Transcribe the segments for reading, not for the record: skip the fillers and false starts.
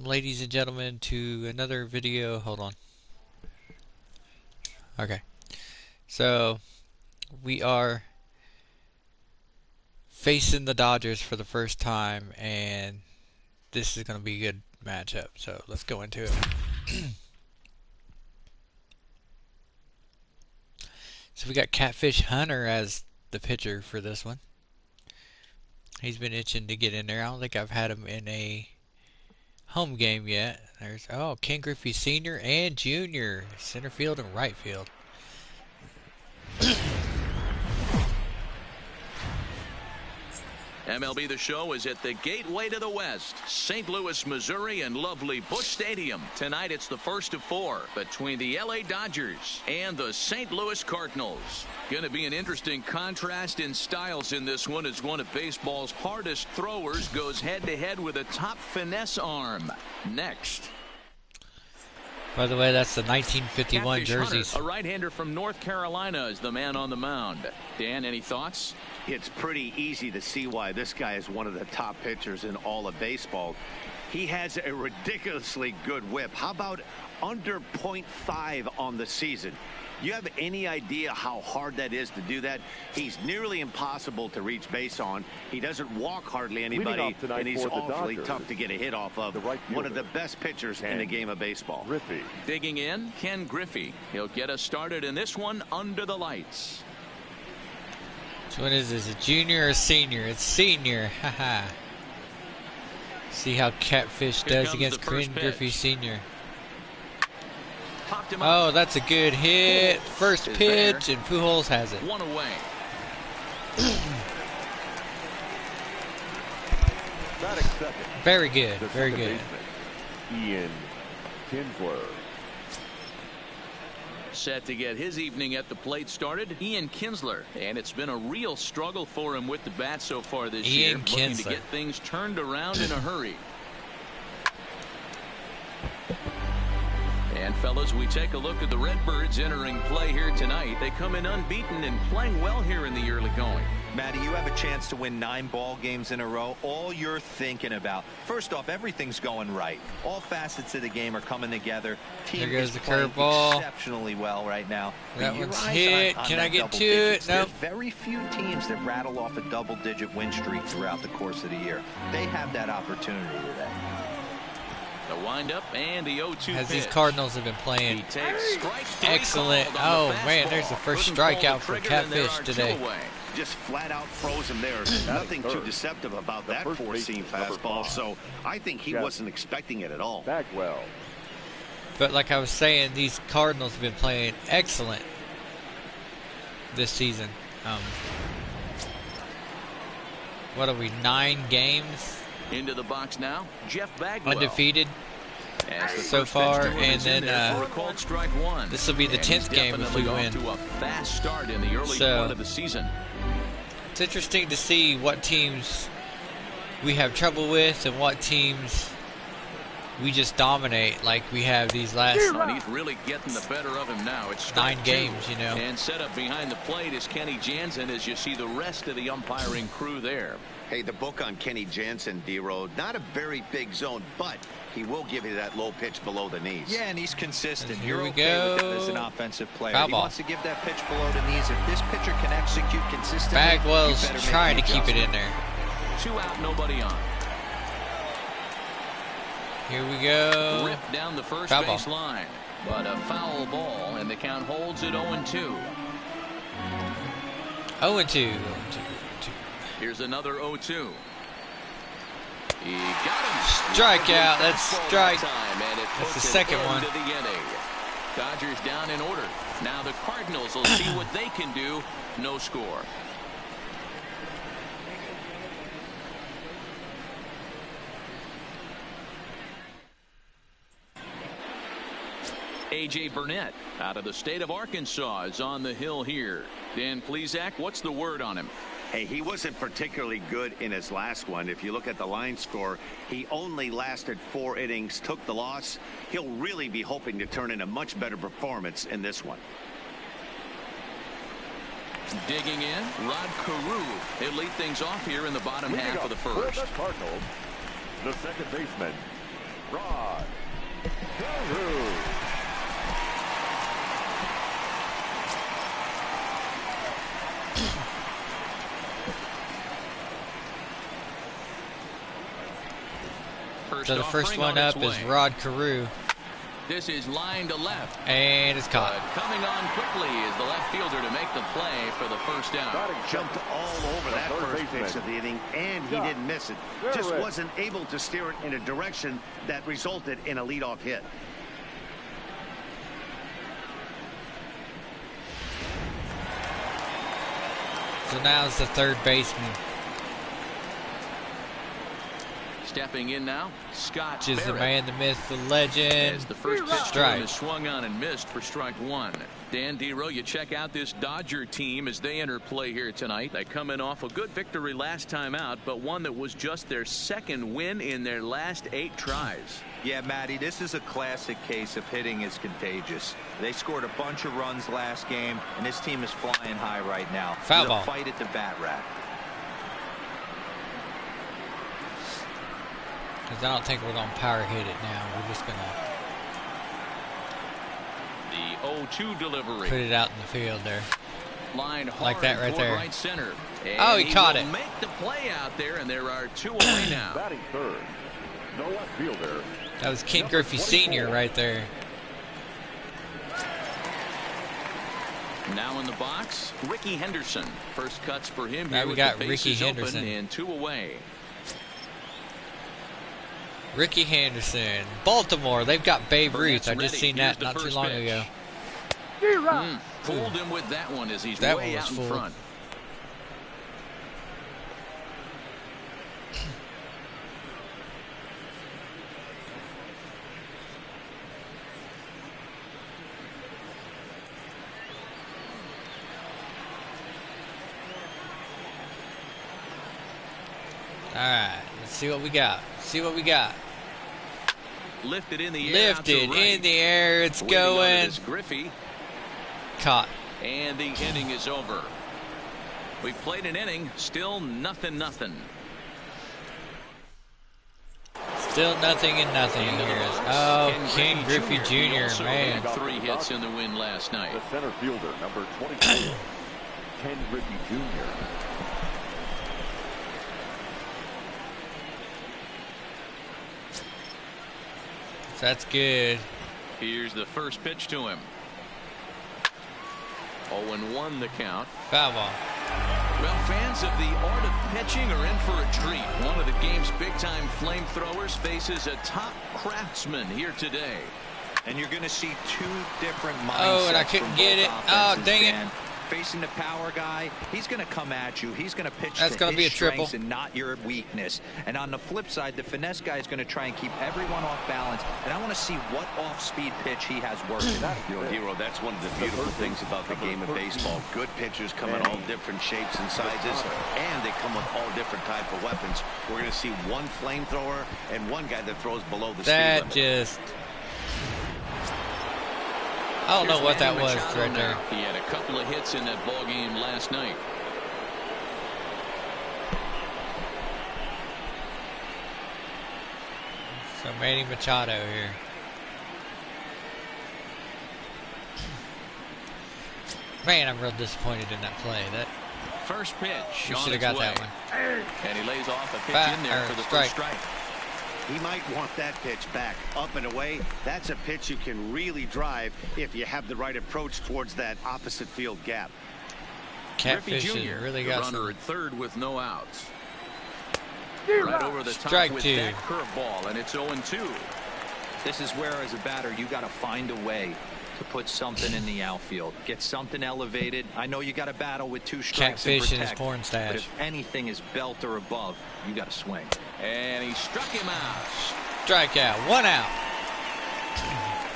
ladies and gentlemen, to another video. Hold on. Okay. So, we are facing the Dodgers for the first time, and this is going to be a good matchup. So, let's go into it. So, we got Catfish Hunter as the pitcher for this one. He's been itching to get in there. I don't think I've had him in a home game yet. There's Ken Griffey Sr. and Jr. center field and right field. MLB The Show is at the gateway to the West, St. Louis, Missouri, and lovely Busch Stadium. Tonight it's the first of four between the LA Dodgers and the St. Louis Cardinals. Going to be an interesting contrast in styles in this one as one of baseball's hardest throwers goes head-to-head with a top finesse arm. Next. By the way, that's the 1951 Catfish jerseys. Hunter, a right-hander from North Carolina, is the man on the mound. Dan, any thoughts? It's pretty easy to see why this guy is one of the top pitchers in all of baseball. He has a ridiculously good whip. How about under .5 on the season? You have any idea how hard that is to do that? He's nearly impossible to reach base on. He doesn't walk hardly anybody, and he's awfully tough to get a hit off of. One of the best pitchers in the game of baseball. Griffey. Digging in, Ken Griffey. He'll get us started in this one under the lights. So what is this, a junior or a senior? It's senior. Haha. See how Catfish does against Ken Griffey Sr. Oh, that's a good hit. First pitch, and Pujols has it. One away. Very good, very good. Ian Kinsler. Set to get his evening at the plate started, Ian Kinsler. And it's been a real struggle for him with the bat so far this year. Looking to get things turned around in a hurry. And fellas, we take a look at the Redbirds entering play here tonight. They come in unbeaten and playing well here in the early going. Matty, you have a chance to win 9 ball games in a row. All you're thinking about, first off, everything's going right. All facets of the game are coming together. Team there goes is the playing curveball. Exceptionally well right now. That one's hit. Can I get to it? No. There's very few teams that rattle off a double-digit win streak throughout the course of the year. They have that opportunity today. The windup and the 0-2 As pitch. these Cardinals have been playing excellent. Oh man, there's the first strikeout for Catfish today. Just flat out froze him there. Nothing too deceptive about that four-seam fastball, so I think he wasn't expecting it at all. Bagwell. But like I was saying, these Cardinals have been playing excellent this season. What are we, 9 games? Into the box now, Jeff Bagwell. Undefeated so far, and then this will be the 10th game if we win. To a fast start in the early part of the season. It's interesting to see what teams we have trouble with and what teams we just dominate, like we have these last He's really getting the better of him now. It's 9 games, you know. And set up behind the plate is Kenny Jansen as you see the rest of the umpiring crew there. Hey, the book on Kenny Jansen, D-Road, not a very big zone, but he will give you that low pitch below the knees. Yeah, and he's consistent. And here we okay with go. him as an offensive player. Foul He ball. wants to give that pitch below the knees. If this pitcher can execute consistently, Bagwell's trying to keep it in there. 2 out, nobody on. Here we go. Ripped down the first Foul base ball. line, but a foul ball, and the count holds at 0-2. 0-2. Here's another 0-2. He got him. Strikeout. That's strike. That's the second one. To the inning. Dodgers down in order. Now the Cardinals will see what they can do. No score. A.J. Burnett out of the state of Arkansas is on the hill here. Dan Plesac, what's the word on him? Hey, he wasn't particularly good in his last one. If you look at the line score, he only lasted 4 innings, took the loss. He'll really be hoping to turn in a much better performance in this one. Digging in, Rod Carew. He'll lead things off here in the bottom half of the first. For the Cardinals, the second baseman, Rod Carew. So the first one up is Rod Carew. This is line to left. And it's caught. But coming on quickly is the left fielder to make the play for the first down. Jumped all over that first pitch of the inning, and he didn't miss it. Just wasn't able to steer it in a direction that resulted in a leadoff hit. So now it's the third baseman. Stepping in now, Scott Which is the Barrett. man, the myth, the legend. As the first pitch to him Strike. is swung on and missed for strike one. Dan Dero, you check out this Dodger team as they enter play here tonight. They come in off a good victory last time out, but one that was just their second win in their last 8 tries. Yeah, Matty, this is a classic case of hitting is contagious. They scored a bunch of runs last game, and this team is flying high right now. Foul With a ball. fight at the bat rack. Because I don't think we're going to power hit it now. We're just going to The 0-2 delivery. put it out in the field there. Line hard Like that right toward there. right center. And Oh, he caught will it. Make the play out there, and there are 2 away now. Batting third, the left fielder. That was Ken Griffey Sr. right there. Now in the box, Ricky Henderson. First cuts for him Now here we with got the Ricky bases open Henderson. and 2 away. Ricky Henderson. Baltimore. They've got Babe Ruth. Burnett's I just ready. seen Here's that the not too first long pitch. ago. Fooled him with that one as he's That way one was out in fooled. front. Alright, let's see what we got. See what we got. Lifted in the air. Lifted in the air. It's Waiting on it going. is Griffey. Caught. And the inning is over. We played an inning, still nothing. Still nothing and nothing here. Oh, Ken Griffey Jr. Also Man. had 3 hits in the win last night. The center fielder, number 24, Ken Griffey Jr. That's good. Here's the first pitch to him. 0-1 the count. Foul ball. Well, fans of the art of pitching are in for a treat. One of the game's big-time flamethrowers faces a top craftsman here today. And you're going to see 2 different mindsets. Oh, and I from couldn't both get it. Oh, offenses, dang it. Dan. Facing the power guy, he's going to come at you. He's going to pitch That's to gonna his be a triple. strengths and not your weakness. And on the flip side, the finesse guy is going to try and keep everyone off balance. And I want to see what off-speed pitch he has working. Hero, that's one of the beautiful things about the game of baseball. Good pitchers come in all different shapes and sizes, and they come with all different type of weapons. We're going to see one flamethrower and one guy that throws below the speed That limit. just... I don't know what that Manny was Machado right there. now. He had a couple of hits in that ball game last night. So Manny Machado here. Man, I'm real disappointed in that play. That First pitch. we on should have its got way. that one. And he lays off a pitch Back, in there or for the strike. first strike. He might want that pitch back up and away. That's a pitch you can really drive if you have the right approach towards that opposite field gap. Catfish Griffey has Jr., really the got runner some. at third with no outs. Right over the top Strike with 2. that curveball, and it's 0-2. This is where, as a batter, you got to find a way to put something in the outfield. Get something elevated. I know you got to battle with 2 strikes Catfish and in his protect, porn but stash. if anything is belt or above, you got to swing. And he struck him out. Strikeout. 1 out.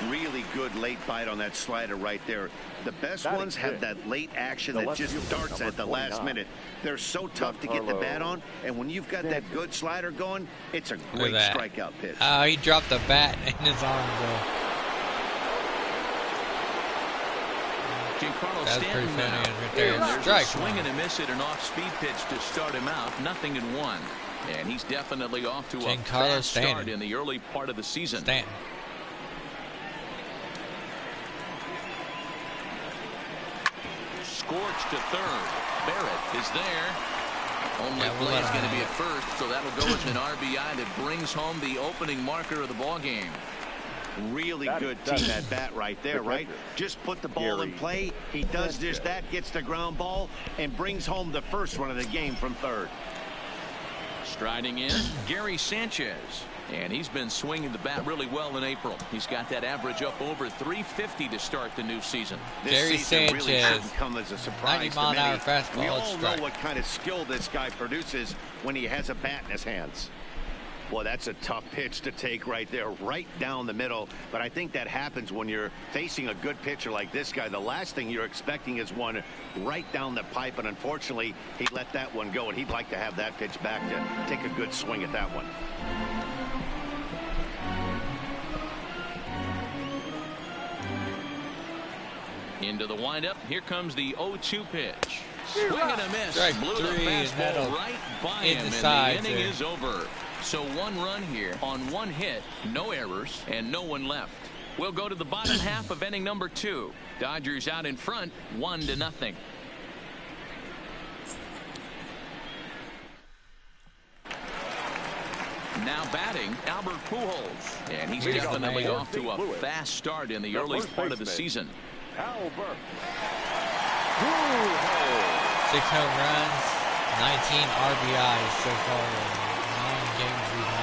Really good late bite on that slider right there. The best Batting ones have fifth. that late action The that left just fielder, darts number at the last 29. minute. They're so tough to get the bat on, and when you've got that good slider going, it's a great that. strikeout pitch. Oh, he dropped the bat in his arms though. Giancarlo That's pretty Stanton funny now. right there. And there's Strike a swing one. and a miss at an off-speed pitch to start him out. 0-1. And he's definitely off to a Giancarlo fast start Stanton. in the early part of the season. Stanton. Scorched to third. Barrett is there. Only Yeah, we'll play let is him going to have be it. at first, so that'll go as an RBI that brings home the opening marker of the ball game. Really That good is team at bat right there, the right? catcher, Just put the ball in Gary play. He does Sanchez. just that, gets the ground ball, and brings home the first run of the game from third. Striding in, Gary Sanchez. And he's been swinging the bat really well in April. He's got that average up over 350 to start the new season. This Gary season really Sanchez, shouldn't come as a 90 surprise mile to an hour many. fastball, We let's all strike. know what kind of skill this guy produces when he has a bat in his hands. Well, that's a tough pitch to take right there, right down the middle. But I think that happens when you're facing a good pitcher like this guy. The last thing you're expecting is one right down the pipe, and unfortunately, he let that one go, and he'd like to have that pitch back to take a good swing at that one. Into the windup. Here comes the 0-2 pitch. Swing and a miss. Strike Blew the three, and that'll fastball right by hit him, the and sides the inning there. is over. So one run here on one hit, no errors, and no one left. We'll go to the bottom half of inning number 2. Dodgers out in front, 1-0. Now batting, Albert Pujols. And he's Here's the definitely man. off to a fast start in the The early first part of the baseman. season. Albert. 6 home runs, 19 RBIs so far in 9 games we've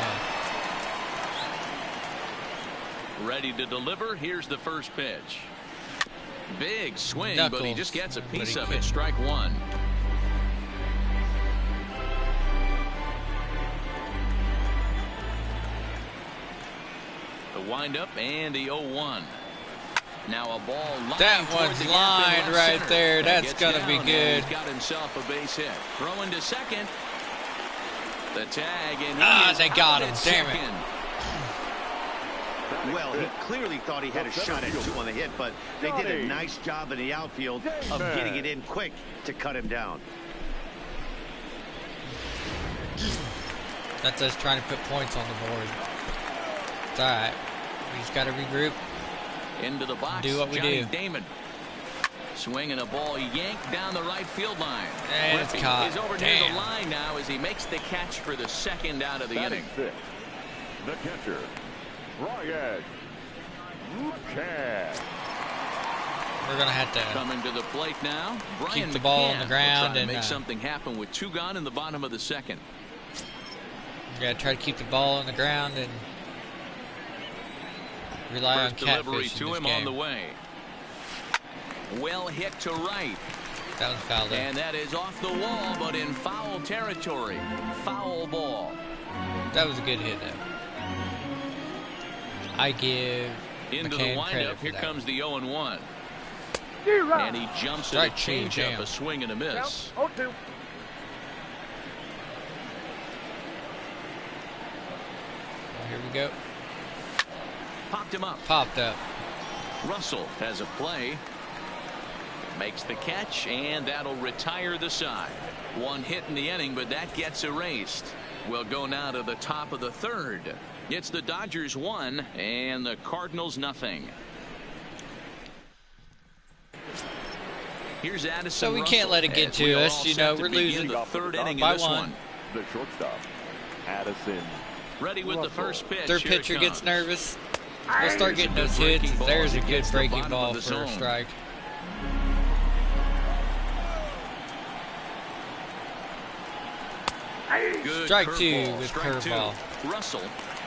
had. Ready to deliver. Here's the first pitch. Big swing, but he Knuckles, just gets a but piece he of it. couldn't. Strike one. The windup and the 0-1. Now a ball lined That toward one's the gap in lined left right center. there. And That's gets gonna be down, and good. He's got himself a base hit. Throwing to second. The tag, and he Ah, is they got out him. at Damn it. second. Well, he clearly thought he had a shot at 2 on the hit, but they did a nice job in the outfield of getting it in quick to cut him down. That's us trying to put points on the board. It's all right. We just got to regroup. Into the box, Do what we Johnny do. Damon. Swinging a ball yanked down the right field line. And it's Whippy caught. is over near Damn. the line now as he makes the catch for the second out of the Batting inning. six. The catcher, Ryan McCann. We're going to have to Coming to the plate now, Brian keep the ball on the McCann ground will try to and make something happen with 2 gone in the bottom of the second. we got to try to keep the ball on the ground and rely on First delivery catfish in to this him game. on the way. Well hit to right. That was fouled up. And that is off the wall, but in foul territory. Foul ball. That was a good hit, though. I give Into McCann the credit windup, for here that. comes the 0-1. And he jumps at a Strike two, changeup, damn. a swing and a miss. 0-2. Here we go. Popped him up. Popped up. Russell has a play. Makes the catch, and that'll retire the side. 1 hit in the inning, but that gets erased. We'll go now to the top of the third. It's the Dodgers 1 and the Cardinals nothing. Here's Addison So we Russell can't let it get as to we are us, all you set know, to we're begin losing the third inning by of this one. The shortstop, Addison. Ready with the Russell. first pitch. Their Here it pitcher gets comes. nervous. We'll start Here's a getting good those breaking hits. ball There's as a it good gets the breaking bottom ball of the for a zone. strike. Good Strike two curveball. with Strike two. curveball. Russell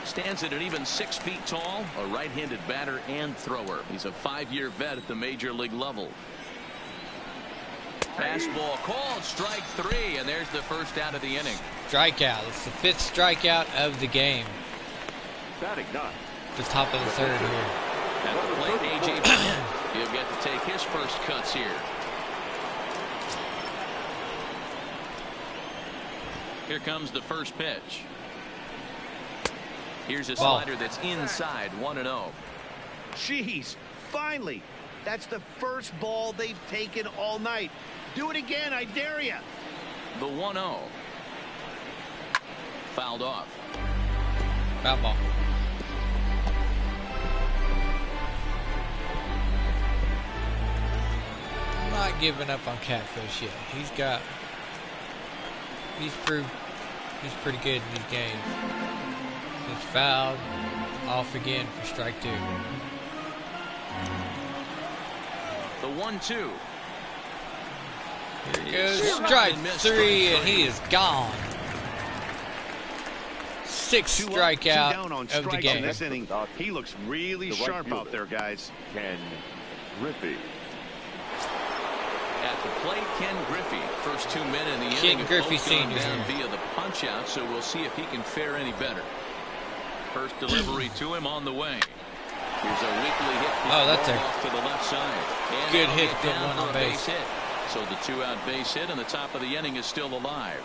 stands at an even 6 feet tall, a right-handed batter and thrower. He's a 5-year vet at the major league level. Fastball called, strike 3, and there's the first out of the inning. Strikeout. It's the 5th strikeout of the game. Batting 9. The top of the third here. At the plate, A.J. Burnett. He'll get to take his first cuts here. Here comes the first pitch. Here's a Ball. slider that's inside, 1-0. Jeez, finally. That's the first ball they've taken all night. Do it again, I dare you. The 1-0. Fouled off. Foul ball. I'm not giving up on Catfish yet. He's proved he's pretty good in these games. He's fouled off again for strike 2. The 1-2. Here goes strike 3, and he is gone. 6th strikeout of the game. In this inning. He looks really sharp out there, guys. Ken Griffey. At the plate, Ken Griffey. First 2 men in the Ken inning. Griffey Both gone Sr. down via the punch out, so we'll see if he can fare any better. First delivery to him on the way. Here's a weakly hit. Oh, that's off to the left side. And good now hit, get good down one for on a base. hit. So the 2-out base hit, and the top of the inning is still alive.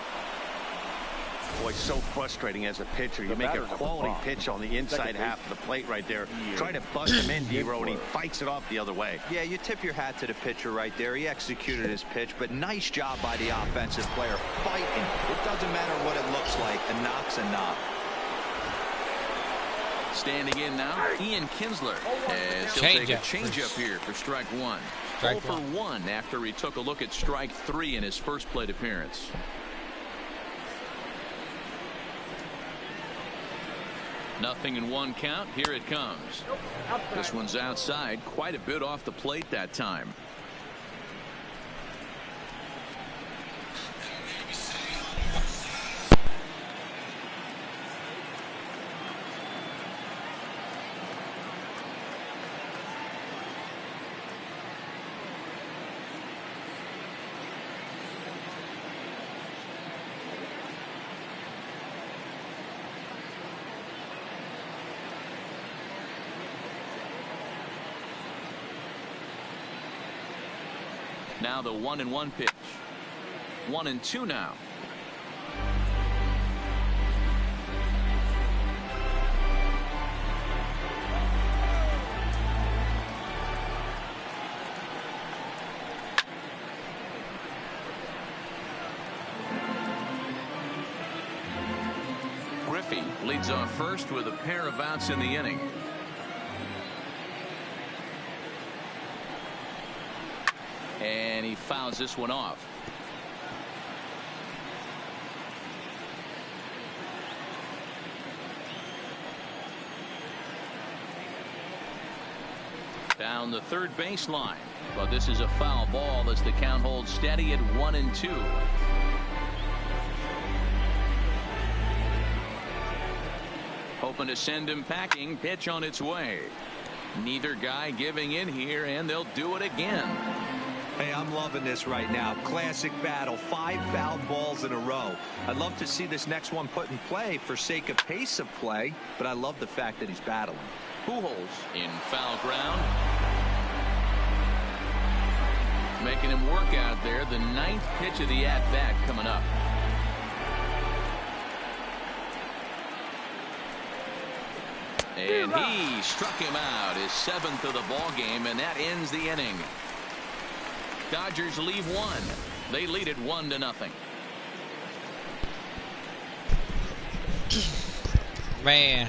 Boy, so frustrating as a pitcher. You make a quality pitch on the inside half of the plate right there. Try to bust him in, D-Row, and he fights it off the other way. Yeah, you tip your hat to the pitcher right there. He executed his pitch, but nice job by the offensive player fighting. It doesn't matter what it looks like. A knock's a knock. Standing in now, Ian Kinsler. As he'll take a changeup here for strike 1. 0 for 1 after he took a look at strike 3 in his first plate appearance. Nothing in 1 count. Here it comes. This one's outside, quite a bit off the plate that time. Now the 1-1 pitch. 1-2 now. Griffey leads off first with a pair of outs in the inning. And he fouls this one off. Down the third baseline. But this is a foul ball as the count holds steady at 1-2. Hoping to send him packing. Pitch on its way. Neither guy giving in here, and they'll do it again. Hey, I'm loving this right now. Classic battle. 5 foul balls in a row. I'd love to see this next one put in play for sake of pace of play, but I love the fact that he's battling. Pujols in foul ground. Making him work out there. The 9th pitch of the at-bat coming up. And he struck him out, his 7th of the ball game, and that ends the inning. Dodgers leave 1. They lead it 1-0. Man,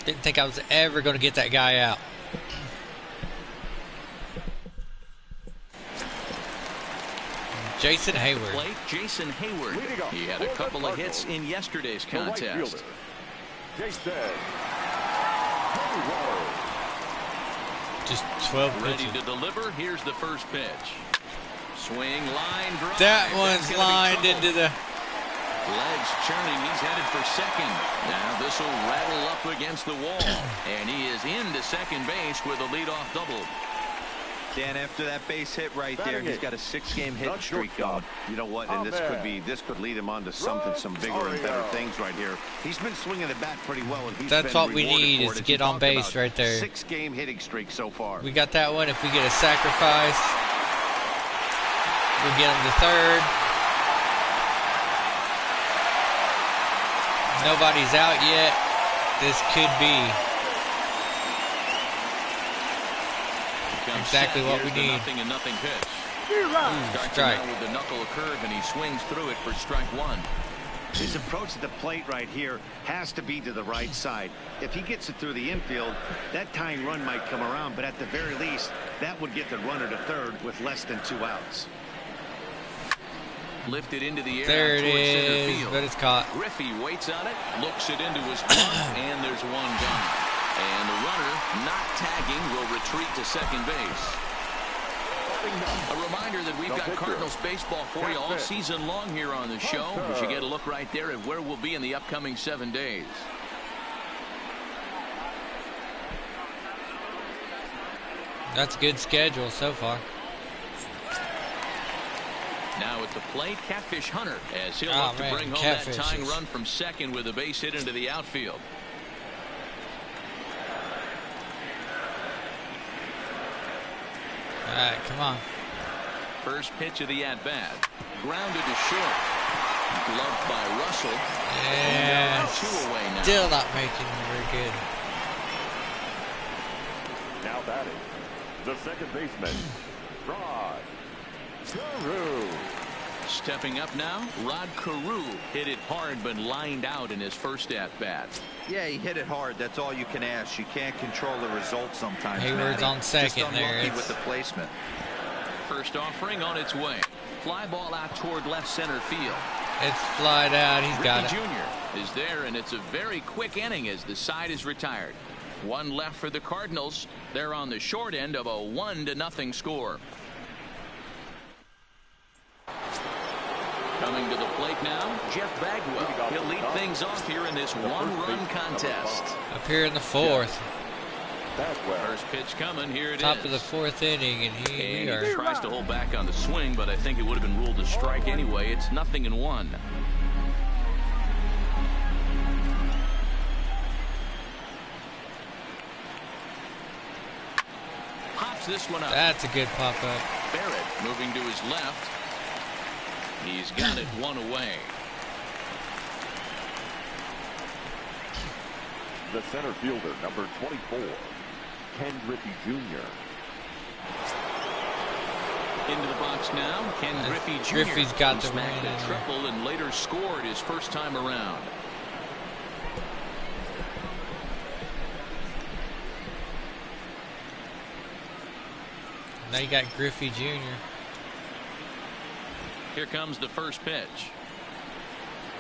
didn't think I was ever going to get that guy out. Jason Hayward. Plate, Jason Hayward. He had a couple of hits in yesterday's contest. Jason. Just 12 Ready pitches. to deliver. Here's the first pitch. Swing, line, drive. That one's lined into the... Legs churning. He's headed for second. Now this will rattle up against the wall. And he is into second base with a leadoff double. Dan, after that base hit right there, he's got a 6-game hit streak going. You know what? And this could lead him on to something, some bigger and better things right here. He's been swinging the bat pretty well, and he's That's been what we rewarded need for is it, to as you get on talked base about. right there. 6-game hitting streak so far. We got that one. If we get a sacrifice, we'll get him to third. Nobody's out yet. This could be exactly what we need. Nothing pitch. Ooh, strike. With the knuckle curve, and he swings through it for strike 1. His approach to the plate right here has to be to the right side. If he gets it through the infield, that tying run might come around, but at the very least, that would get the runner to third with less than 2 outs. Lifted into the air There it towards center is, field. but it's caught. Griffey waits on it, looks it into his glove, and there's one gone. And the runner, not tagging, will retreat to second base. A reminder that we've got Cardinals baseball for you all season long here on the show. You should get a look right there at where we'll be in the upcoming 7 days. That's a good schedule so far. Now at the plate, Catfish Hunter, as he'll Oh, look to man, bring home that Catfish tying is- run from second with a base hit into the outfield. All right, come on. First pitch of the at-bat. Grounded to short. Gloved by Russell. Yeah, And 2 away now. still not making it very good. Now batting, the second baseman, Rod Carew. Stepping up now, Rod Carew hit it hard but lined out in his first at-bat. Yeah, he hit it hard. That's all you can ask. You can't control the result sometimes. Hayward's Matty. on second Just there. unlucky with the placement. First offering on its way. Fly ball out toward left center field. It's flied out. He's got Ricky it. Jr. is there, and it's a very quick inning as the side is retired. 1 left for the Cardinals. They're on the short end of a 1-0 score. Coming to the plate now, Jeff Bagwell. He'll lead things off here in this 1-run contest. Up here in the 4th. First pitch coming. Here it is. Top of the 4th inning, and And we he are. tries to hold back on the swing, but I think it would have been ruled a strike anyway. It's 0-1. Pops this one up. That's a good pop up. Barrett moving to his left. He's got it 1 away. The center fielder, number 24, Ken Griffey Jr. Into the box now, Ken Griffey Jr. Griffey's got He the smacked run in a there. triple and later scored his first time around. Now you got Griffey Jr. Here comes the first pitch.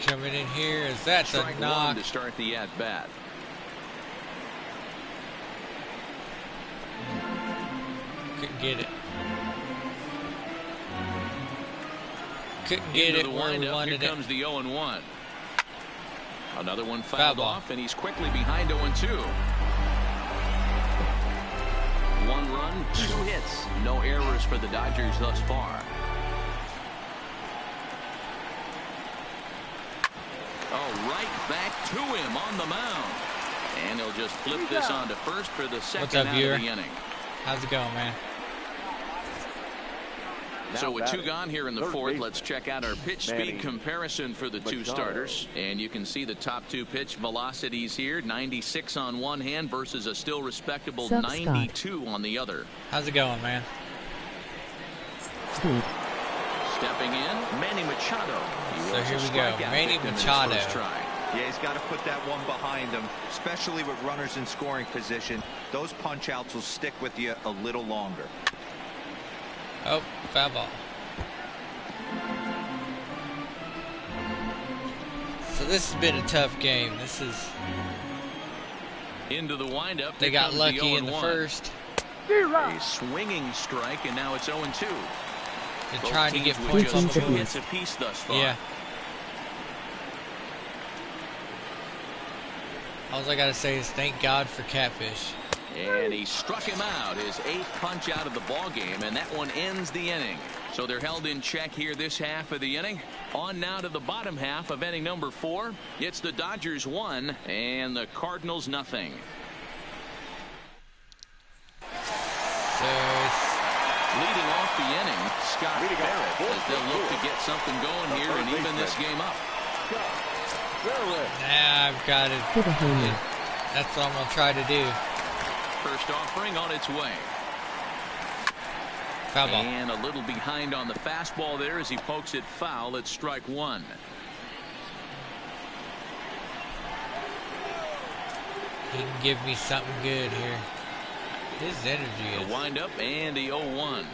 coming in here. Is that the Strike knock? 1 to start the at bat. Couldn't get it. Couldn't get Into it the where we windup. wanted Here it. comes the 0-1. Another one Foul fouled ball. off, and he's quickly behind 0-2. 1 run, 2 hits. No errors for the Dodgers thus far. Oh, right back to him on the mound. And he'll just flip this on to first for the second up, out viewer? of the inning. How's it going, man? So with 2 batting, gone here in the third 4th, baseman, let's check out our pitch Manny speed comparison for the 2 Machado. starters. And you can see the top 2 pitch velocities here. 96 on one hand versus a still respectable Sup, Scott? 92 on the other. How's it going, man? Speed. Stepping in, Manny Machado. He So was here a we go. strikeout Manny victim in his Machado. first try. Yeah, he's got to put that one behind him, especially with runners in scoring position. Those punch outs will stick with you a little longer. Oh, foul ball. So this has been a tough game. This is. Into the windup. They Here got comes lucky in the 0-1. first. A swinging strike, and now it's 0-2. They're Both trying to get teams with points just on the 2 board. hits apiece thus far. Yeah. All I gotta say is thank God for Catfish. And he struck him out, his 8th punch out of the ball game, and that one ends the inning. So they're held in check here this half of the inning. On now to the bottom half of inning number 4. It's the Dodgers 1 and the Cardinals nothing. So it's Leading off the inning, Scott Leading off, Barrett, as they'll look to get something going here and even this game up. now I've got it. To the home. That's what I'm gonna try to do. First offering on its way. Foul ball. And a little behind on the fastball there as he pokes it foul at strike 1. He can give me something good here. His energy The is. windup and the 0-1.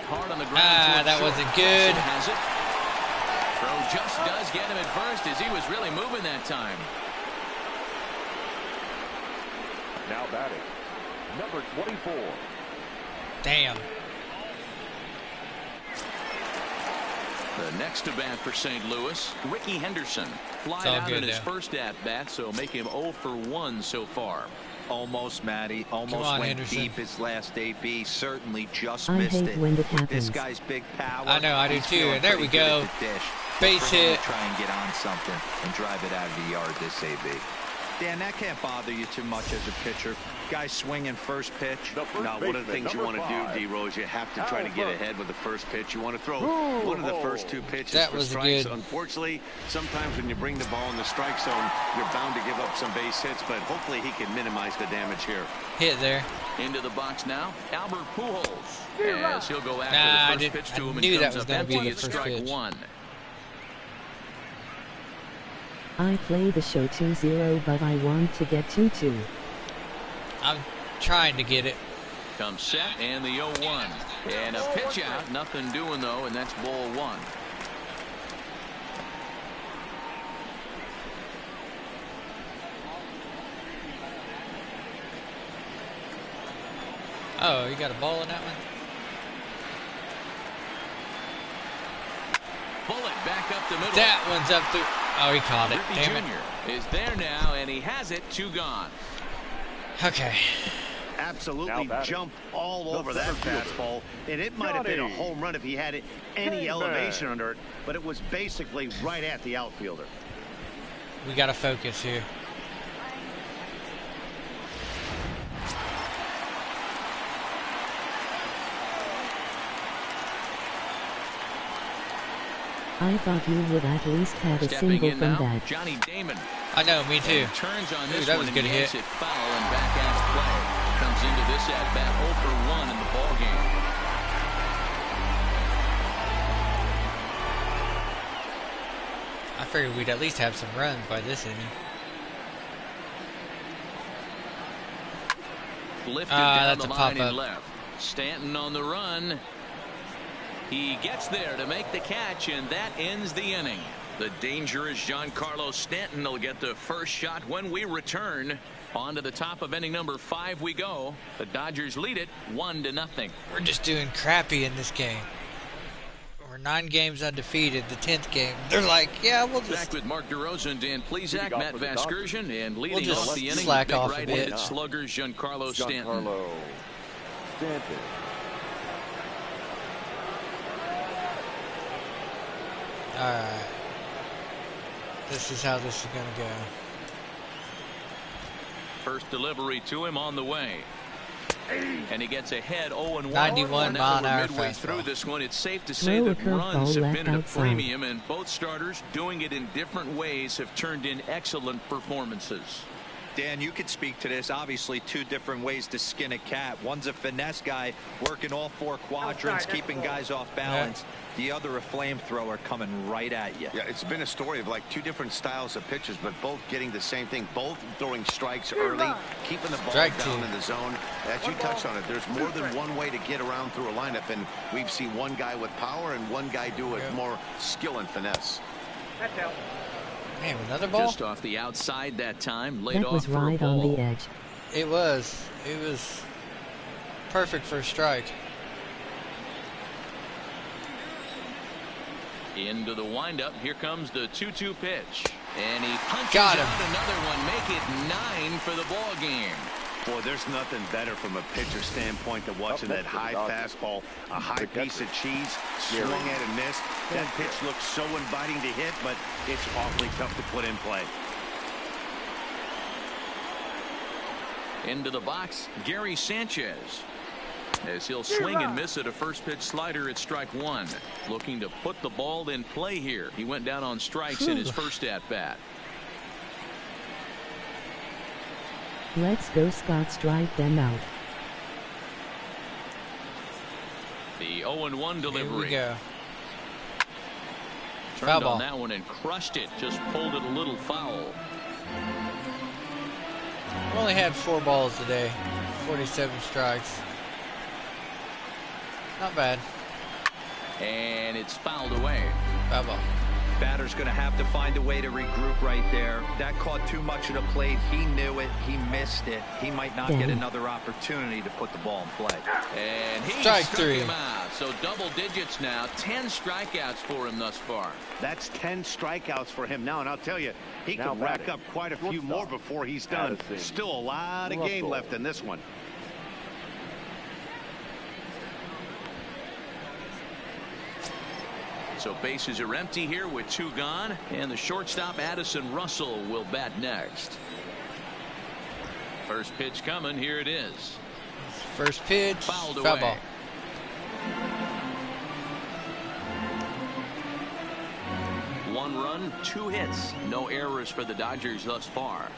Hard on the ground. That wasn't good. Has it. Throw just does get him at first as he was really moving that time. Now batting, number 24. Damn. The next to bat for St. Louis, Ricky Henderson. Flied all out good in his now. first at-bat, so make him 0 for 1 so far. Almost, Matty. Almost on, went Henderson. deep his last AB. Certainly just I missed hate it. when it With happens. this guy's big power. I know, I do he's too. feeling And there we pretty good go. at the dish. Base For him hit. to try and get on something and drive it out of the yard this AB. Dan, that can't bother you too much as a pitcher. Guy swinging first pitch. The first Now, one of the baseman, things you number want to do, 5. D-Rose, you have to try to get ahead with the first pitch. You want to throw one of the first two pitches That for was strikes. good. Unfortunately, sometimes when you bring the ball in the strike zone, you're bound to give up some base hits, but hopefully he can minimize the damage here. Hit there. Into the box now, Albert Pujols. As he'll go after Nah, the first pitch to I him and knew that comes was up gonna be empty the at first strike pitch. 1. I play the show 2-0, but I want to get 2-2. I'm trying to get it. Comes set and the 0-1. And a pitch out. Nothing doing though, and that's ball 1. Oh, you got a ball in that one? Bullet back up the middle. That one's up through. Oh, he caught it. Griffey Damn it. Jr. is there now, and he has it. 2 gone. Okay. Absolutely Now batting, jumped all the over that center fielder, fastball, and it might have been a Johnny home run if he had any Damon. elevation under it, but it was basically right at the outfielder. We got to focus here. I thought you would at least have a Stepping single in from now, that. Johnny Damon. I know, me too. And turns on Ooh, this that one was a and good yanks hit. it foul and back out of play. Comes into this at bat 0 for 1 in the ball game. I figured we'd at least have some runs by this inning. Lifted That's down a the line pop-up. and left. Stanton on the run. He gets there to make the catch, and that ends the inning. The dangerous Giancarlo Stanton will get the first shot when we return. On to the top of inning number 5 we go. The Dodgers lead it 1-0. We're just doing crappy in this game. We're 9 games undefeated. The 10th game, they're like, yeah, we'll Back just. with Mark DeRosa and Dan Plesac, Leading off Matt for the Vasgersian, and leading just off the inning slack with big off a right-handed bit. slugger Giancarlo Stanton. Giancarlo Stanton. Alright. This is how this is going to go. First delivery to him on the way. And he gets ahead 0-1. 91 Now mile an we're hour midway fastball. through this one. It's safe to say Throw a that curveball runs have left been at a outside. premium, and both starters doing it in different ways have turned in excellent performances. Dan, you could speak to this. Obviously, 2 different ways to skin a cat. One's a finesse guy working all 4 quadrants, keeping guys off balance. The other a flamethrower coming right at you. Yeah, it's been a story of like 2 different styles of pitchers, but both getting the same thing, both throwing strikes early, keeping the ball Strike down 2. in the zone. As you touched on it, there's more than one way to get around through a lineup, and we've seen one guy with power and one guy do it more skill and finesse. Man, another ball? Just off the outside that time, laid That off was for a right on ball. the edge. It was. It was perfect for a strike. Into the windup. Here comes the 2-2 pitch. And he punches Got him. out another one. Make it 9 for the ball game. Boy, there's nothing better from a pitcher standpoint than watching that high fastball, a high piece of cheese, swung at and missed. That pitch looks so inviting to hit, but it's awfully tough to put in play. Into the box, Gary Sanchez. As he'll swing and miss at a first pitch slider at strike 1. Looking to put the ball in play here. He went down on strikes in his first at bat. Let's go, Scott. Strike them out. The 0-1 Here delivery. we go. Turned Foul ball. on that one and crushed it. Just pulled it a little foul. only had 4 balls today. 47 strikes. Not bad. And it's fouled away. Foul ball. Batter's going to have to find a way to regroup right there. That caught too much of the plate. He knew it. He missed it. He might not get another opportunity to put the ball in play. And he Strike struck 3. him out. So double digits now. 10 strikeouts for him thus far. That's 10 strikeouts for him now, and I'll tell you, he can rack up quite a few more before he's done. Still a lot of game left in this one. So bases are empty here with 2 gone, and the shortstop Addison Russell will bat next. First pitch coming. Here it is. First pitch. Fouled Foul away. ball. One run, 2 hits. No errors for the Dodgers thus far.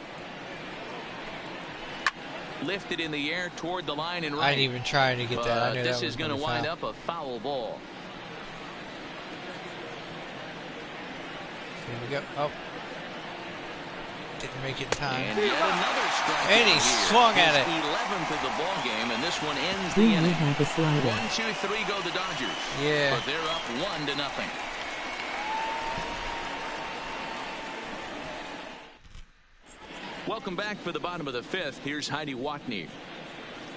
Lifted in the air toward the line and right. I ain't even trying to get that. I knew this that is was going to be wind foul. up a foul ball. Here we go. Oh. Didn't make it in time. And yet another strike. And he swung at it. 11th of the ball game, and this one ends Do the you inning. have a slider? 1, 2, 3 go the Dodgers. Yeah. But they're up 1-0. Welcome back for the bottom of the 5th. Here's Heidi Watney.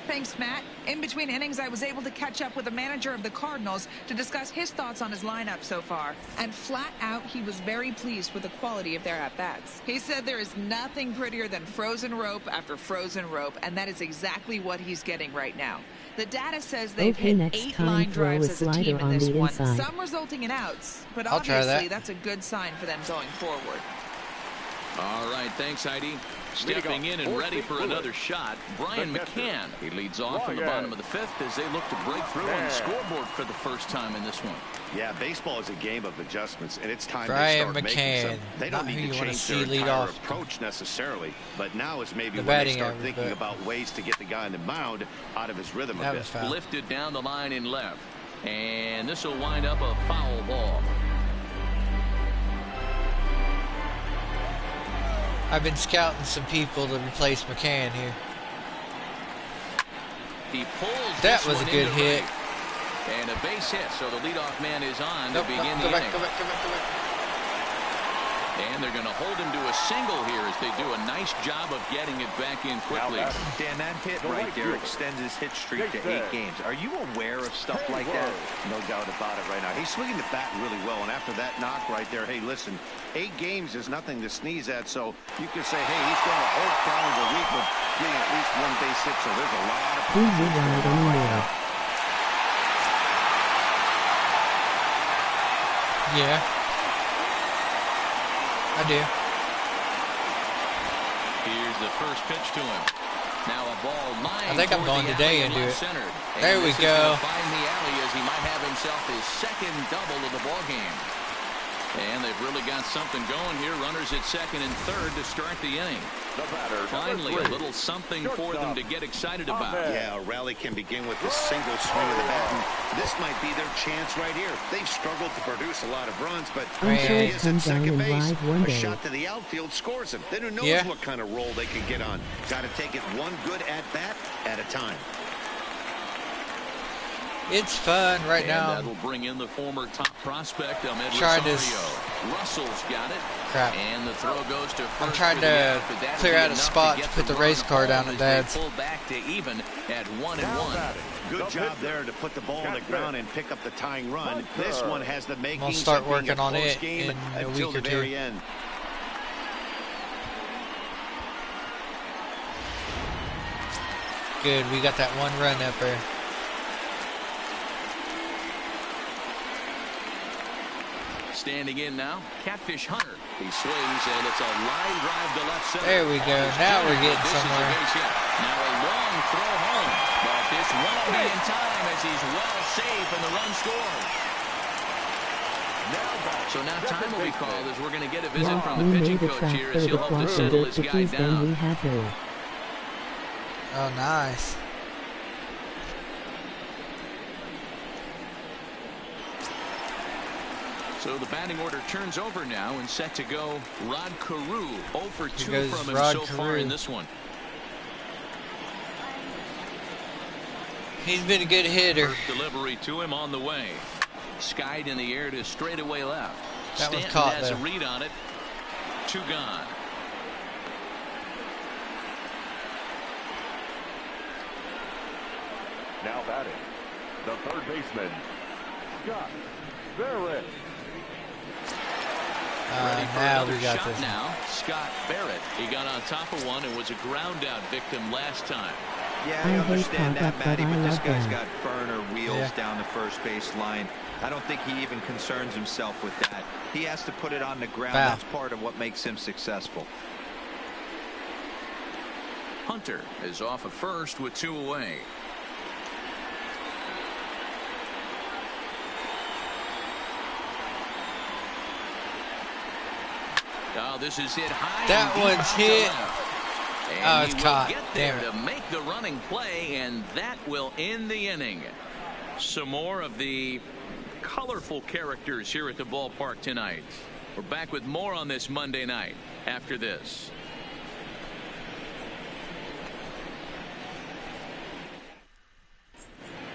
Thanks, Matt. In between innings, I was able to catch up with the manager of the Cardinals to discuss his thoughts on his lineup so far. And flat out, he was very pleased with the quality of their at-bats. He said there is nothing prettier than frozen rope after frozen rope, and that is exactly what he's getting right now. The data says they've Okay, hit next 8 time line throw a drives as a team slider in on this the one, inside. some resulting in outs. But I'll try obviously, that. that's a good sign for them going forward. All right, thanks, Heidi. Stepping in and ready for another shot, Brian McCann. He leads off in the bottom of the 5th as they look to break through on the scoreboard for the first time in this one. Yeah, baseball is a game of adjustments, and it's time Brian they start making some. McCann. They Not don't who need you to wanna change see their lead entire off. approach necessarily, but now is maybe The when they batting start average, thinking but- about ways to get the guy on the mound out of his rhythm a That bit. was foul. Lifted down the line in left. And this will wind up a foul ball. I've been scouting some people to replace McCann here. He pulls That this was a one good into hit. right. And a base hit, so the leadoff man is on Nope, to begin go the back, inning. go back, go back, go back. And they're going to hold him to a single here as they do a nice job of getting it back in quickly. Dan, that hit right there extends his hit streak to 8 games. Are you aware of stuff like that? No doubt about it right now. He's swinging the bat really well, and after that knock right there, hey, listen, 8 games is nothing to sneeze at, so you can say, hey, he's going a whole calendar week with getting at least 1 base hit, so there's a lot of... Do you ride anymore? Yeah. I do. Here's the first pitch to him. Now a ball line. I think I'm toward going the today alley and do it. centered. There And we this is go. gonna find the alley as he might have himself his second double of the ball game. And they've really got something going here. Runners at second and third to start the inning. The batter, Finally, number a 3. little something for them to get excited about. Yeah, a rally can begin with a single swing of the bat, and this might be their chance right here. They've struggled to produce a lot of runs, but I'm sure he he'll is come at down second and base. ride one A day. shot to the outfield scores him. Then who knows Yeah. what kind of role they can get on. Got to take it one good at-bat at a time. It's fun right And now. that'll bring in the former top prospect, Ahmed Trying to Rosario. Russell's got it. Crap. And the throw goes to first. I'm trying for the to out, but that'll clear be out a enough spot get to put the runner race car home down as at they Dad's. pull back to even at 1-1. Good job there to put the ball on the ground and pick up the tying run. This one has the makings start of being working a on close it game in a until week or the two. very end. Good, we got that 1 run up there. Standing in now, Catfish Hunter. He swings, and it's a line drive to left center. There we go. Now we're getting This is a somewhere. base hit. Now a long throw home, but this won't be in time as he's well safe and the run scored. So now time will be called as we're going to get a visit Yeah, from we the pitching made a coach trap here for as the he'll hope to clock and settle the his guy cookies, then down. we had no. Oh, nice. So the batting order turns over now and set to go Rod Carew. 0 for 2 goes from him Rod so far Carew. in this one. He's been a good hitter. First delivery to him on the way. Skied in the air to straightaway left. That was Stanton caught, has though. a read on it. 2 gone. Now batting, the third baseman, Scott Barrett. Ready for Now another we got shot this. now. Scott Barrett. He got on top of one and was a ground out victim last time. Yeah, I I hate understand that, contact, Matty, but but I this love guy's them. got burner wheels Yeah. down the first base line. I don't think he even concerns himself with that. He has to put it on the ground. Foul. That's part of what makes him successful. Hunter is off at first with 2 away. Oh, this is hit high. That and deep one's out to hit. left. And Oh, it's he will caught. get there Damn it. to make the running play, and that will end the inning. Some more of the colorful characters here at the ballpark tonight. We're back with more on this Monday night after this.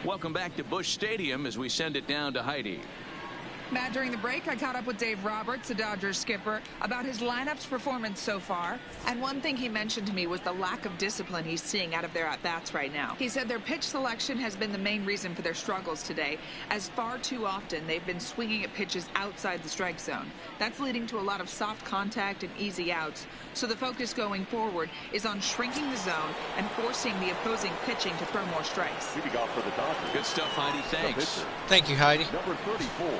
Welcome back to Busch Stadium as we send it down to Heidi. Matt, during the break, I caught up with Dave Roberts, the Dodgers skipper, about his lineup's performance so far. And one thing he mentioned to me was the lack of discipline he's seeing out of their at-bats right now. He said their pitch selection has been the main reason for their struggles today, as far too often they've been swinging at pitches outside the strike zone. That's leading to a lot of soft contact and easy outs. So the focus going forward is on shrinking the zone and forcing the opposing pitching to throw more strikes. Leading off for the Dodgers. Good stuff, Heidi. The Thanks. pitcher, Thank you, Heidi. number 34.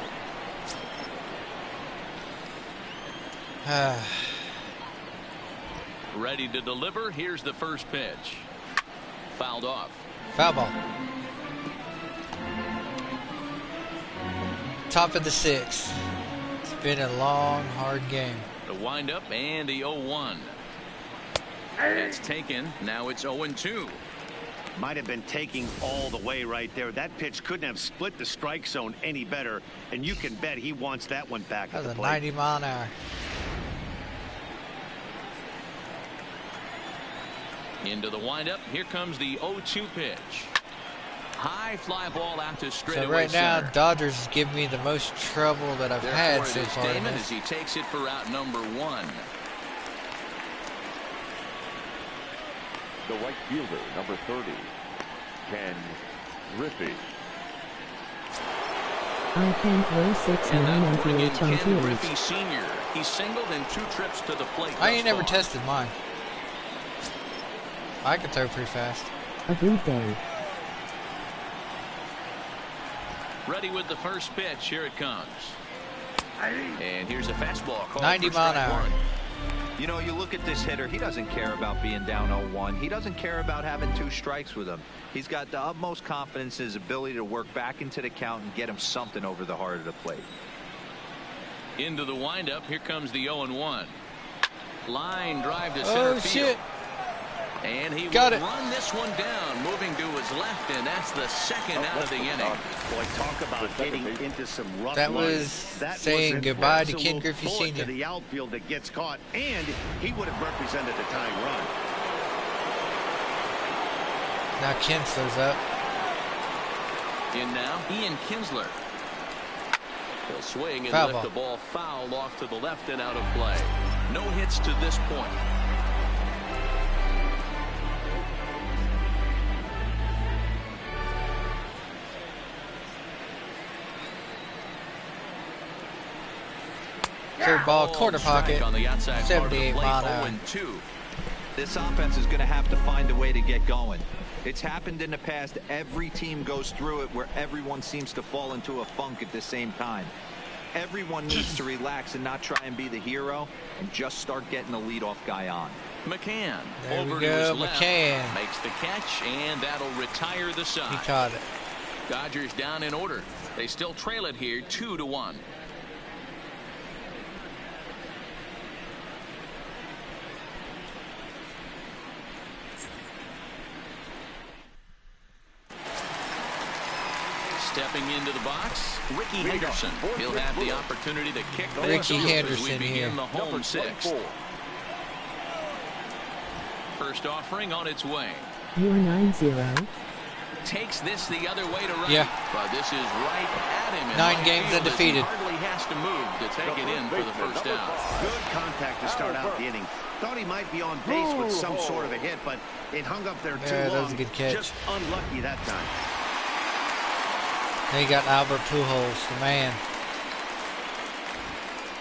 Ready to deliver. Here's the first pitch. Fouled off. Foul ball. Top of the 6th. It's been a long, hard game. The windup and the 0-1. That's taken. Now it's 0-2. Might have been taking all the way right there. That pitch couldn't have split the strike zone any better, and you can bet he wants that one back That at was the a plate. 90 mile an hour. Into the windup. Here comes the 0-2 pitch. High fly ball out to straightaway So right now, center. Dodgers give me the most trouble that I've had Therefore, so it is far. in Damon this. as he takes it for out number 1. The right fielder, number 30, Ken Griffey. I can throw 6'9" And now and putting in reach on Ken Griffey field. Sr. He singled in 2 trips to the plate. I thus ain't never far. tested mine. I can throw pretty fast. A good day. Ready with the first pitch. Here it comes. And here's a fastball called 90 for mile an strike hour. 1. You know, you look at this hitter, he doesn't care about being down 0-1. He doesn't care about having 2 strikes with him. He's got the utmost confidence in his ability to work back into the count and get him something over the heart of the plate. Into the windup. Here comes the 0-1. Line drive to center Oh, field. shit. And he Got will it. run this one down, moving to his left, and that's the second out of the inning. Boy, talk about getting into some rough That lines. was That saying an goodbye to absolute Ken Griffey bullet Sr. to the outfield that gets caught, and he would have represented the tying run. Now Kinsler's up. In now, Ian Kinsler. He'll swing and Foul lift ball. the ball foul off to the left and out of play. No hits to this point. Third ball, corner Strike pocket. on the outside part of the 78 plate, mile an hour. 0-2. This offense is going to have to find a way to get going. It's happened in the past. Every team goes through it where everyone seems to fall into a funk at the same time. Everyone needs to relax and not try and be the hero and just start getting the leadoff guy on. McCann There we over go, to his left, McCann. makes the catch, and that'll retire the He side. caught it. Dodgers down in order. They still trail it here 2-1. Stepping into the box, Ricky Henderson. He'll have the opportunity to kick things Ricky off as we Henderson begin here. the home Number 6th. 24. First offering on its way. You're 9-0. Takes this the other way to right. Yeah. But this is right at him. 9 games undefeated. He hardly has to move to take it in for the first out. Good contact to start out the inning. Thought he might be on base with some sort of a hit, but it hung up there too long. That was a good catch. Just unlucky that time. Then you got Albert Pujols, the man.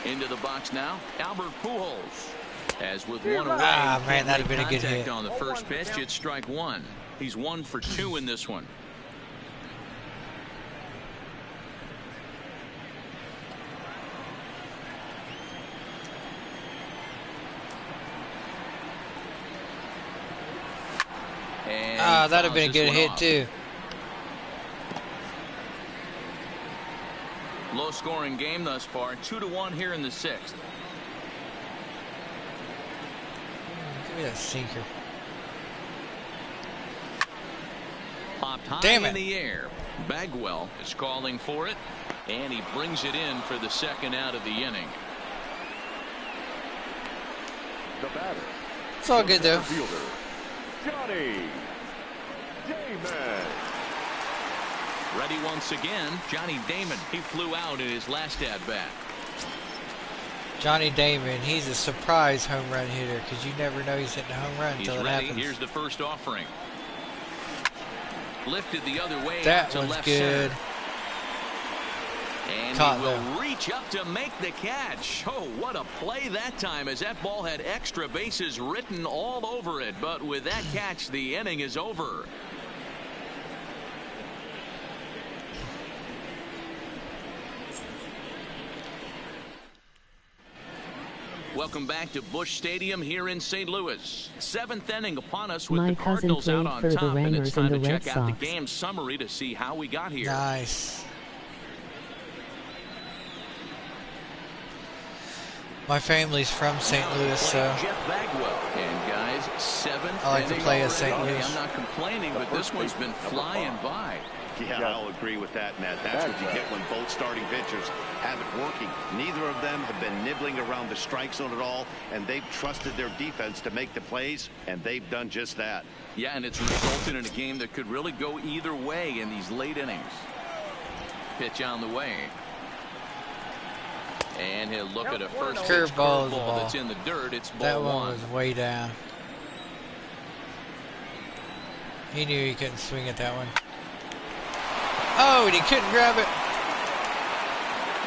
Into the box now, Albert Pujols. As with one away, man, that'd have been a good hit. On the first pitch, it's strike one. He's 1 for 2 in this one. That'd have been a good hit too. Low scoring game thus far, 2-1 here in the 6th. Give me that sinker. Popped high Damn it. in the air. Bagwell is calling for it, and he brings it in for the second out of the inning. The batter. It's all good though. Fielder, Johnny Damon. Ready once again, Johnny Damon. He flew out in his last at-bat. Johnny Damon, he's a surprise home run hitter because you never know he's hitting a home run He's until it ready. happens. Here's the first offering. Lifted the other way That to one's left good. center. And Caught he will them. reach up to make the catch. Oh, what a play that time, as that ball had extra bases written all over it. But with that catch, the inning is over. Welcome back to Busch Stadium here in St. Louis. 7th inning upon us with My the Cardinals cousin out on played for the top, and it's Rangers time and to the Red check out the Sox. game summary to see how we got here. Nice. My family's from St. Louis, so Jeff Bagwell. And guys, 7th I like to inning play as already. St. Louis. I'm not complaining, but this one's been flying by. Yeah, I'll agree with that, Matt. That's what you get when both starting pitchers have it working. Neither of them have been nibbling around the strike zone at all, and they've trusted their defense to make the plays, and they've done just that. Yeah, and it's resulted in a game that could really go either way in these late innings. Pitch on the way. And he'll look at a first pitch Curveball is the curveball ball. that's in the dirt. It's ball that one one. was way down. He knew he couldn't swing at that one. Oh, and he couldn't grab it.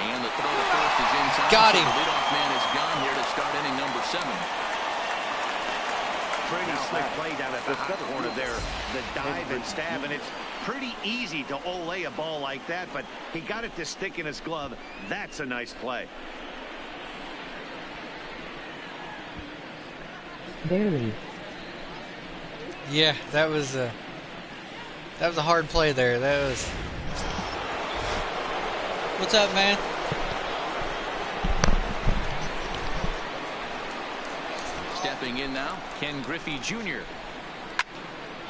And the throw to first is inside. Got So him. the leadoff man is gone here to start inning number 7. Pretty slick play down at the hot corner there. The dive and stab, and it's pretty easy to olay a ball like that, but he got it to stick in his glove. That's a nice play. Barely. Yeah, that was a hard play there. That was. What's up, man? Stepping in now, Ken Griffey Jr.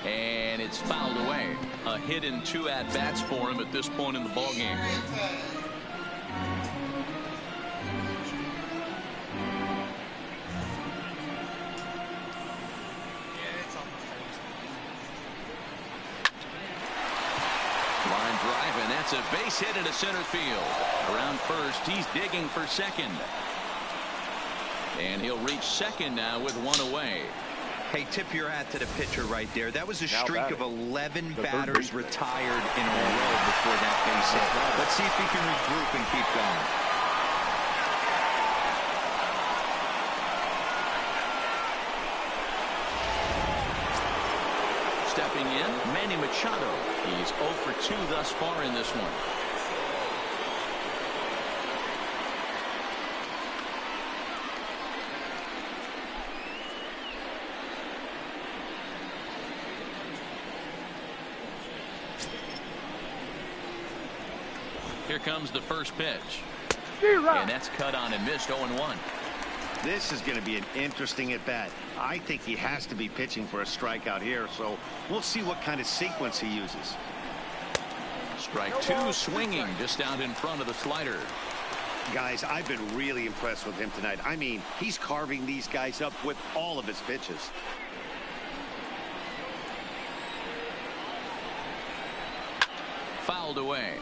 And it's fouled away. A hit in 2 at-bats for him at this point in the ballgame. Line drive, and that's a base hit into center field. Around first, he's digging for second. And he'll reach second now with 1 away. Hey, tip your hat to the pitcher right there. That was a Now streak batting. of 11 The third batters baseman. retired in a row before that base hit. Let's see if he can regroup and keep going. Stepping in, Manny Machado. He's 0 for 2 thus far in this one. Here comes the first pitch. And that's cut on and missed. 0-1. This is going to be an interesting at-bat. I think he has to be pitching for a strikeout here, so we'll see what kind of sequence he uses. Strike 2, swinging just out in front of the slider. Guys, I've been really impressed with him tonight. I mean, he's carving these guys up with all of his pitches. fouled away.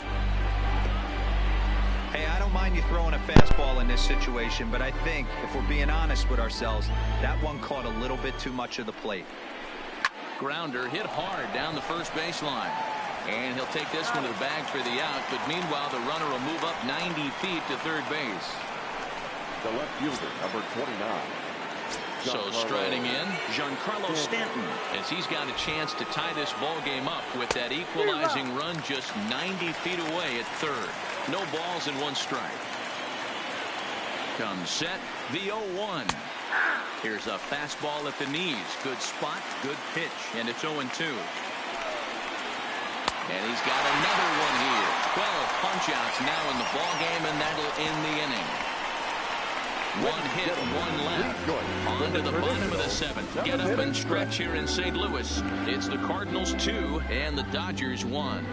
Hey, I don't mind you throwing a fastball in this situation, but I think if we're being honest with ourselves, that one caught a little bit too much of the plate. Grounder hit hard down the first baseline. And he'll take this one to the bag for the out, but meanwhile the runner will move up 90 feet to third base. The left fielder, number 29. So striding in, Giancarlo Stanton, as he's got a chance to tie this ball game up with that equalizing run just 90 feet away at third. No balls and one strike. Comes set, the 0-1. Here's a fastball at the knees. Good spot, good pitch, and it's 0-2. And he's got another one here. 12 punch-outs now in the ball game, and that'll end the inning. One hit, one left. On to the bottom of the seventh. Get up and stretch here in St. Louis. It's the Cardinals 2 and the Dodgers 1.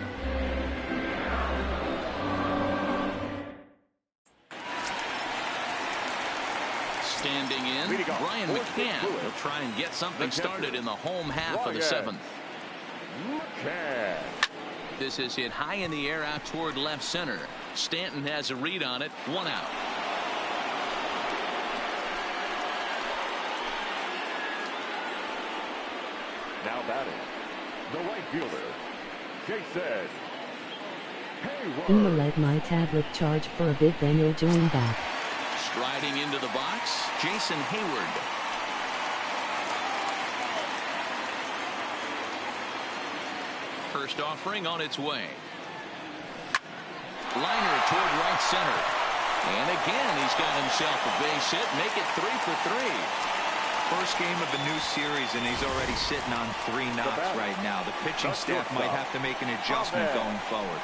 Standing in, Brian McCann will try and get something started in the home half of the seventh. This is hit high in the air out toward left center. Stanton has a read on it. One out. Now batting, the right fielder, Jansen. Uma let my tablet charge for a bit, then you'll join back. Striding into the box, Jason Hayward. First offering on its way. Liner toward right center. And again, he's got himself a base hit. Make it 3 for 3. First game of the new series, and he's already sitting on 3 knocks right now. The pitching staff might have to make an adjustment going forward.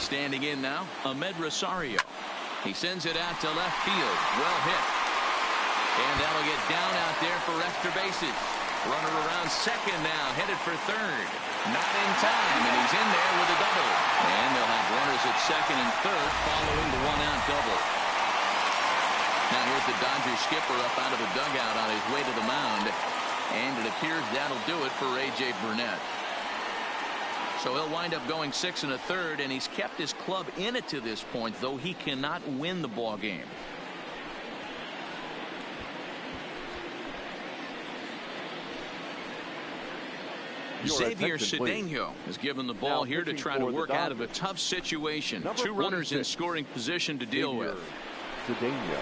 Standing in now, Ahmed Rosario. He sends it out to left field. Well hit. And that'll get down out there for extra bases. Runner around second now, headed for third. Not in time, and he's in there with a double. And they'll have runners at second and third following the one-out double. Now here's the Dodgers skipper up out of the dugout on his way to the mound. And it appears that'll do it for A.J. Burnett. So he'll wind up going 6 1/3, and he's kept his club in it to this point, though he cannot win the ball game. Xavier Cedeno is given the ball here to try to work out of a tough situation. 2 runners in scoring position to deal with. Cedeno.